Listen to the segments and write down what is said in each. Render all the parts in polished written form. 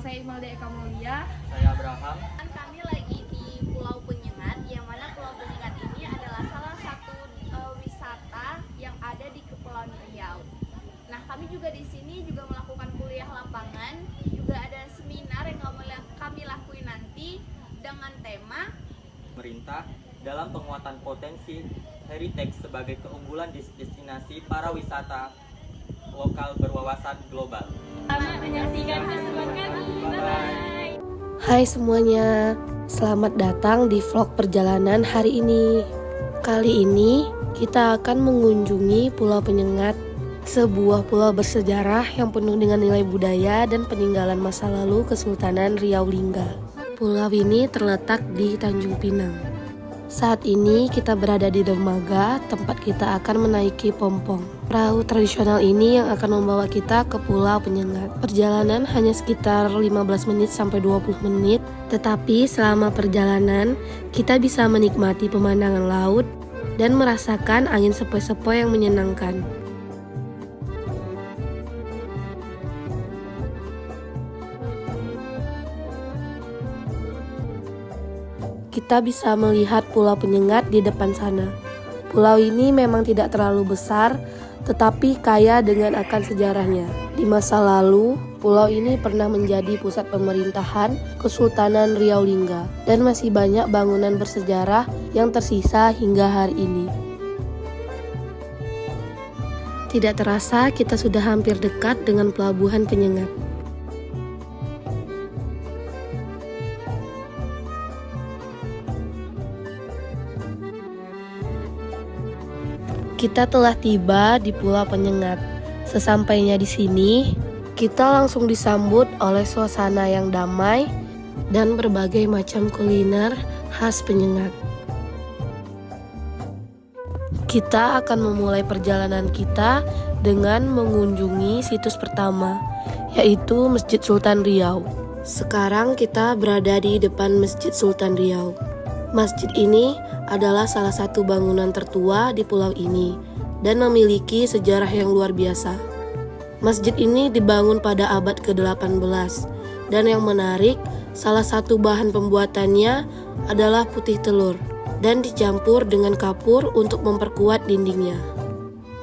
Saya Imelda Eka Mulia. Saya Abraham. Kami lagi di Pulau Penyengat, yang mana Pulau Penyengat ini adalah salah satu wisata yang ada di Kepulauan Riau. Nah, kami juga di sini juga melakukan kuliah lapangan, juga ada seminar yang kami lakuin nanti dengan tema Pemerintah dalam penguatan potensi heritage sebagai keunggulan destinasi para wisata lokal berwawasan global. Selamat menyaksikan pertemuan kami. Bye-bye. Hai semuanya, selamat datang di vlog perjalanan hari ini. Kali ini kita akan mengunjungi Pulau Penyengat, sebuah pulau bersejarah yang penuh dengan nilai budaya dan peninggalan masa lalu Kesultanan Riau Lingga. Pulau ini terletak di Tanjung Pinang. Saat ini kita berada di dermaga, tempat kita akan menaiki pompong. Perahu tradisional ini yang akan membawa kita ke Pulau Penyengat. Perjalanan hanya sekitar 15 menit sampai 20 menit, tetapi selama perjalanan kita bisa menikmati pemandangan laut dan merasakan angin sepoi-sepoi yang menyenangkan. Kita bisa melihat Pulau Penyengat di depan sana. Pulau ini memang tidak terlalu besar, tetapi kaya dengan akan sejarahnya. Di masa lalu, pulau ini pernah menjadi pusat pemerintahan Kesultanan Riau Lingga, dan masih banyak bangunan bersejarah yang tersisa hingga hari ini. Tidak terasa kita sudah hampir dekat dengan Pelabuhan Penyengat. Kita telah tiba di Pulau Penyengat. Sesampainya di sini, kita langsung disambut oleh suasana yang damai dan berbagai macam kuliner khas Penyengat. Kita akan memulai perjalanan kita dengan mengunjungi situs pertama, yaitu Masjid Sultan Riau. Sekarang kita berada di depan Masjid Sultan Riau. Masjid ini adalah salah satu bangunan tertua di pulau ini dan memiliki sejarah yang luar biasa. Masjid ini dibangun pada abad ke-18 dan yang menarik, salah satu bahan pembuatannya adalah putih telur dan dicampur dengan kapur untuk memperkuat dindingnya.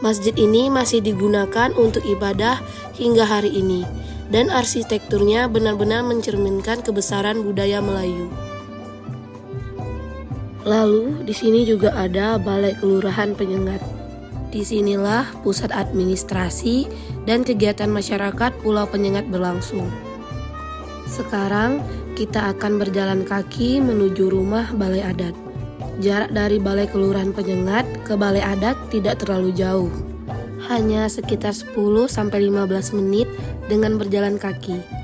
Masjid ini masih digunakan untuk ibadah hingga hari ini dan arsitekturnya benar-benar mencerminkan kebesaran budaya Melayu. Lalu di sini juga ada Balai Kelurahan Penyengat. Disinilah pusat administrasi dan kegiatan masyarakat Pulau Penyengat berlangsung. Sekarang kita akan berjalan kaki menuju rumah Balai Adat. Jarak dari Balai Kelurahan Penyengat ke Balai Adat tidak terlalu jauh. Hanya sekitar 10-15 menit dengan berjalan kaki.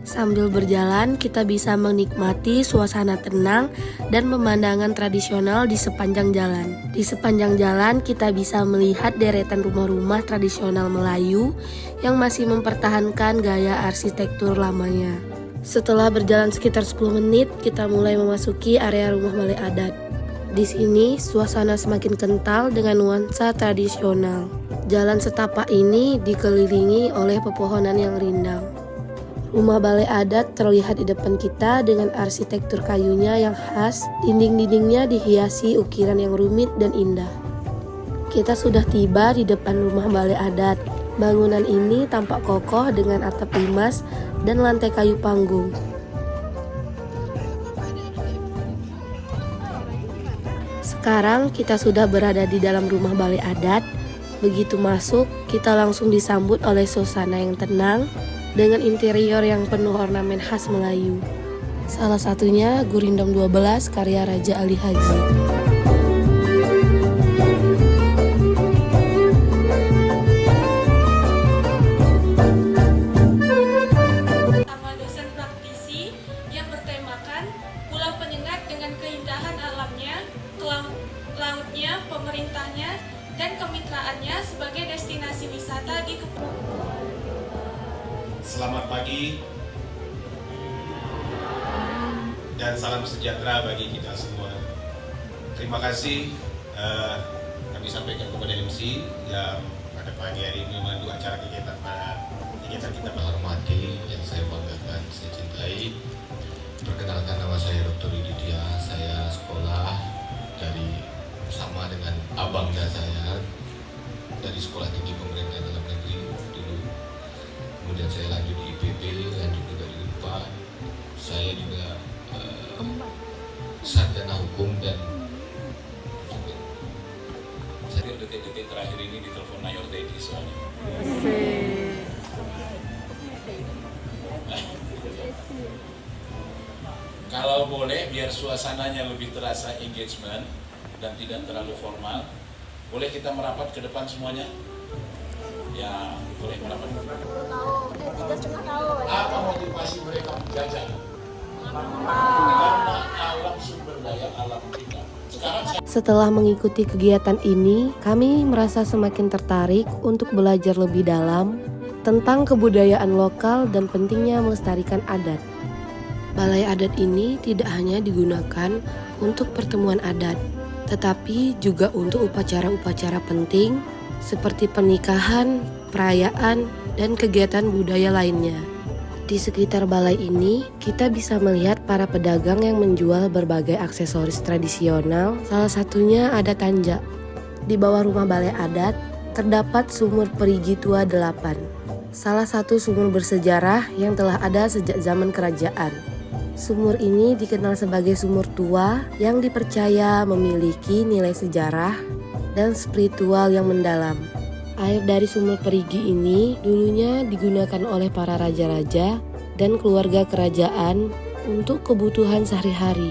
Sambil berjalan, kita bisa menikmati suasana tenang dan pemandangan tradisional di sepanjang jalan. Di sepanjang jalan, kita bisa melihat deretan rumah-rumah tradisional Melayu yang masih mempertahankan gaya arsitektur lamanya. Setelah berjalan sekitar 10 menit, kita mulai memasuki area rumah Balai Adat. Di sini, suasana semakin kental dengan nuansa tradisional. Jalan setapak ini dikelilingi oleh pepohonan yang rindang. Rumah Balai Adat terlihat di depan kita dengan arsitektur kayunya yang khas, dinding-dindingnya dihiasi ukiran yang rumit dan indah. Kita sudah tiba di depan rumah Balai Adat. Bangunan ini tampak kokoh dengan atap limas dan lantai kayu panggung. Sekarang kita sudah berada di dalam rumah Balai Adat. Begitu masuk, kita langsung disambut oleh suasana yang tenang, dengan interior yang penuh ornamen khas Melayu. Salah satunya Gurindam 12 karya Raja Ali Haji. Sama dosen praktisi yang bertemakan Pulau Penyengat dengan keindahan alamnya, lautnya, pemerintahnya, dan kemitraannya sebagai destinasi wisata di Kepulauan. Selamat pagi dan salam sejahtera bagi kita semua. Terima kasih kami sampaikan kepada MC yang pada pagi hari ini memandu acara kegiatan kita menghormati, yang saya banggakan, saya cintai. Perkenalkan, nama saya Dr. Yudhitya. Saya sekolah dari sama dengan abangnya saya dari Sekolah Tinggi Pemerintahan Dalam Negeri dulu. Kemudian saya lanjut di IPB, lanjut juga di UNPAD. Saya juga sarjana hukum dan Saya detik-detik terakhir ini ditelepon Mayor Teddy soalnya. Kalau boleh biar suasananya lebih terasa engagement dan tidak terlalu formal, boleh kita merapat ke depan semuanya? Ya, boleh merapat. 3,5 tahun. Apa motivasi mereka menjajah? Karena alam sumber daya alam kita. Sekarang saya Setelah mengikuti kegiatan ini, kami merasa semakin tertarik untuk belajar lebih dalam tentang kebudayaan lokal dan pentingnya melestarikan adat. Balai adat ini tidak hanya digunakan untuk pertemuan adat, tetapi juga untuk upacara-upacara penting seperti pernikahan, perayaan, dan kegiatan budaya lainnya. Di sekitar balai ini, kita bisa melihat para pedagang yang menjual berbagai aksesoris tradisional, salah satunya ada tanjak. Di bawah rumah balai adat, terdapat sumur Perigi Tua 8, salah satu sumur bersejarah yang telah ada sejak zaman kerajaan. Sumur ini dikenal sebagai sumur tua yang dipercaya memiliki nilai sejarah dan spiritual yang mendalam. Air dari sumur Perigi ini dulunya digunakan oleh para raja-raja dan keluarga kerajaan untuk kebutuhan sehari-hari,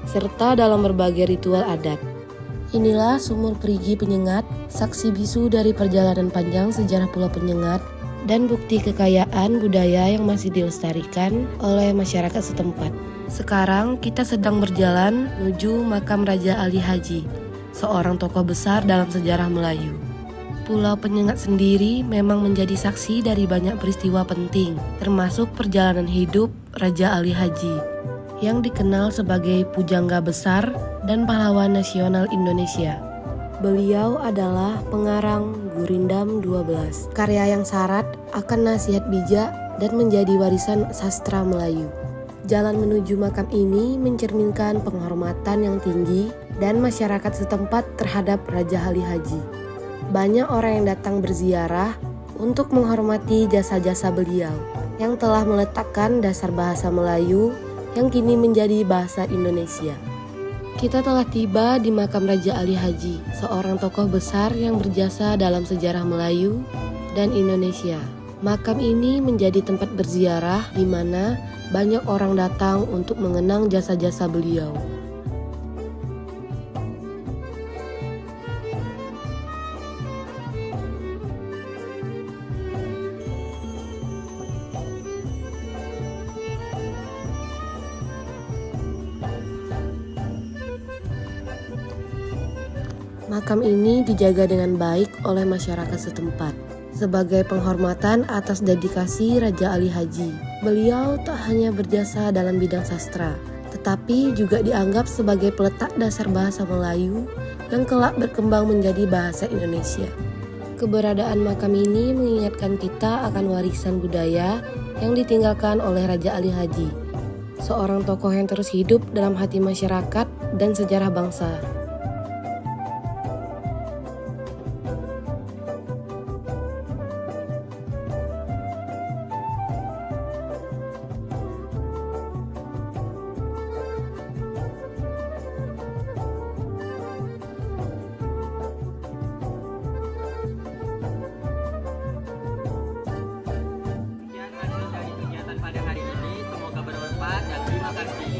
serta dalam berbagai ritual adat. Inilah sumur Perigi Penyengat, saksi bisu dari perjalanan panjang sejarah Pulau Penyengat dan bukti kekayaan budaya yang masih dilestarikan oleh masyarakat setempat. Sekarang kita sedang berjalan menuju makam Raja Ali Haji, seorang tokoh besar dalam sejarah Melayu. Pulau Penyengat sendiri memang menjadi saksi dari banyak peristiwa penting, termasuk perjalanan hidup Raja Ali Haji, yang dikenal sebagai pujangga besar dan pahlawan nasional Indonesia. Beliau adalah pengarang Gurindam 12, karya yang syarat akan nasihat bijak dan menjadi warisan sastra Melayu. Jalan menuju makam ini mencerminkan penghormatan yang tinggi dan masyarakat setempat terhadap Raja Ali Haji. Banyak orang yang datang berziarah untuk menghormati jasa-jasa beliau yang telah meletakkan dasar bahasa Melayu yang kini menjadi bahasa Indonesia. Kita telah tiba di makam Raja Ali Haji, seorang tokoh besar yang berjasa dalam sejarah Melayu dan Indonesia. Makam ini menjadi tempat berziarah di mana banyak orang datang untuk mengenang jasa-jasa beliau. Makam ini dijaga dengan baik oleh masyarakat setempat sebagai penghormatan atas dedikasi Raja Ali Haji. Beliau tak hanya berjasa dalam bidang sastra, tetapi juga dianggap sebagai peletak dasar bahasa Melayu yang kelak berkembang menjadi bahasa Indonesia. Keberadaan makam ini mengingatkan kita akan warisan budaya yang ditinggalkan oleh Raja Ali Haji, seorang tokoh yang terus hidup dalam hati masyarakat dan sejarah bangsa. Sekian hasil dari kegiatan pada hari ini. Semoga bermanfaat dan terima kasih.